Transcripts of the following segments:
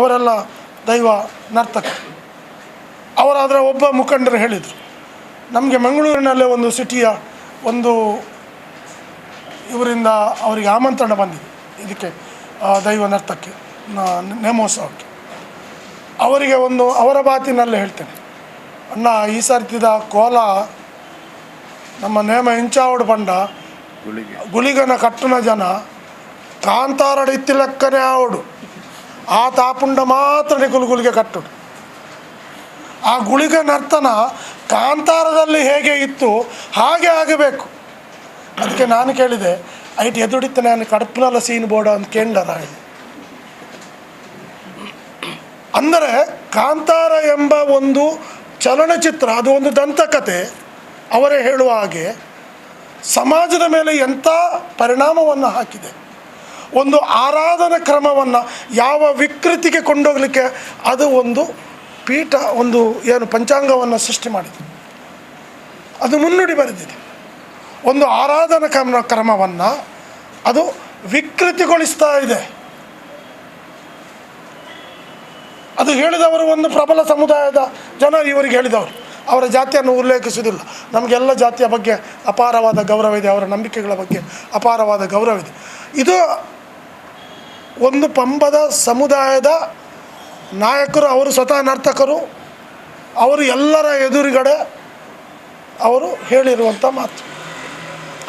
ಅವರೆಲ್ಲ ದೈವ ನರ್ತಕರು. ಅವರಾದರೆ ಒಬ್ಬ ಮುಖಂಡರು ಹೇಳಿದರು, ನಮಗೆ ಮಂಗಳೂರಿನಲ್ಲೇ ಒಂದು ಸಿಟಿಯ ಒಂದು ಇವರಿಂದ ಅವರಿಗೆ ಆಮಂತ್ರಣ ಬಂದಿದೆ ಇದಕ್ಕೆ ದೈವ ನರ್ತಕ್ಕೆ ನೇಮೋತ್ಸವಕ್ಕೆ. ಅವರಿಗೆ ಒಂದು ಅವರ ಮಾತಿನಲ್ಲೇ ಹೇಳ್ತೇನೆ, ಅಣ್ಣ ಈ ಸರ್ತಿದ ಕೋಲ ನಮ್ಮ ನೇಮ ಇಂಚಾವಡು ಬಂಡ ಗುಳಿಗನ ಕಟ್ಟುನ ಜನ ಕಾಂತಾರಡ ಇತ್ತಿಲಕ್ಕನೆ ಆವಡು ಆ ತಾಪುಂಡ ಮಾತ್ರ ಗುಳಿಗೆ ಕಟ್ಟುಡು. ಆ ಗುಳಿಗ ನರ್ತನ ಕಾಂತಾರದಲ್ಲಿ ಹೇಗೆ ಇತ್ತು ಹಾಗೆ ಆಗಬೇಕು. ಅದಕ್ಕೆ ನಾನು ಕೇಳಿದೆ, ಐಟ್ ಎದುಡಿತ್ತೆ ನಾನು ಕಡಪನಲ್ಲ ಸೀನ್ ಬೋರ್ಡ ಅಂತ ಕೇಂದ್ರ. ಅಂದರೆ ಕಾಂತಾರ ಎಂಬ ಒಂದು ಚಲನಚಿತ್ರ, ಅದು ಒಂದು ದಂತಕತೆ. ಅವರೇ ಹೇಳುವ ಹಾಗೆ ಸಮಾಜದ ಮೇಲೆ ಎಂಥ ಪರಿಣಾಮವನ್ನು ಹಾಕಿದೆ. ಒಂದು ಆರಾಧನಾ ಕ್ರಮವನ್ನು ಯಾವ ವಿಕೃತಿಗೆ ಕೊಂಡೋಗಲಿಕ್ಕೆ ಅದು ಒಂದು ಪೀಠ, ಒಂದು ಏನು ಪಂಚಾಂಗವನ್ನು ಸೃಷ್ಟಿ ಮಾಡಿದೆ, ಅದು ಮುನ್ನುಡಿ ಬರೆದಿದೆ. ಒಂದು ಆರಾಧನಾ ಕ್ರಮವನ್ನು ಅದು ವಿಕೃತಿಗೊಳಿಸ್ತಾ ಇದೆ. ಅದು ಹೇಳಿದವರು ಒಂದು ಪ್ರಬಲ ಸಮುದಾಯದ ಜನ ಇವರಿಗೆ ಹೇಳಿದವರು, ಅವರ ಜಾತಿಯನ್ನು ಉಲ್ಲೇಖಿಸುವುದಿಲ್ಲ. ನಮಗೆಲ್ಲ ಜಾತಿಯ ಬಗ್ಗೆ ಅಪಾರವಾದ ಗೌರವ ಇದೆ, ಅವರ ನಂಬಿಕೆಗಳ ಬಗ್ಗೆ ಅಪಾರವಾದ ಗೌರವ ಇದೆ. ಇದು ಒಂದು ಪಂಬದ ಸಮುದಾಯದ ನಾಯಕರು, ಅವರು ಸ್ವತಃ ನರ್ತಕರು, ಅವರು ಎಲ್ಲರ ಎದುರುಗಡೆ ಅವರು ಹೇಳಿರುವಂಥ ಮಾತು.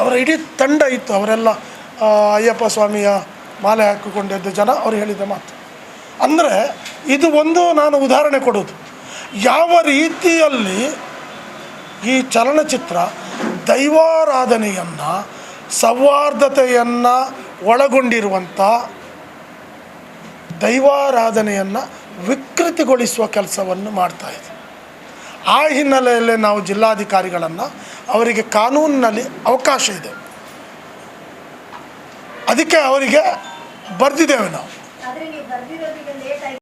ಅವರ ಇಡೀ ತಂಡ ಇತ್ತು, ಅವರೆಲ್ಲ ಅಯ್ಯಪ್ಪ ಸ್ವಾಮಿಯ ಮಾಲೆ ಹಾಕಿಕೊಂಡಿದ್ದ ಜನ ಅವರು ಹೇಳಿದ ಮಾತು. ಅಂದರೆ ಇದು ಒಂದು ನಾನು ಉದಾಹರಣೆ ಕೊಡೋದು, ಯಾವ ರೀತಿಯಲ್ಲಿ ಈ ಚಲನಚಿತ್ರ ದೈವಾರಾಧನೆಯನ್ನು, ಸೌಹಾರ್ದತೆಯನ್ನು ಒಳಗೊಂಡಿರುವಂಥ ದೈವಾರಾಧನೆಯನ್ನು ವಿಕೃತಿಗೊಳಿಸುವ ಕೆಲಸವನ್ನು ಮಾಡ್ತಾಯಿದೆ. ಆ ಹಿನ್ನೆಲೆಯಲ್ಲಿ ನಾವು ಜಿಲ್ಲಾಧಿಕಾರಿಗಳನ್ನು, ಅವರಿಗೆ ಕಾನೂನಿನಲ್ಲಿ ಅವಕಾಶ ಇದೆ, ಅದಕ್ಕೆ ಅವರಿಗೆ ಬರೆದಿದ್ದೇವೆ ನಾವು.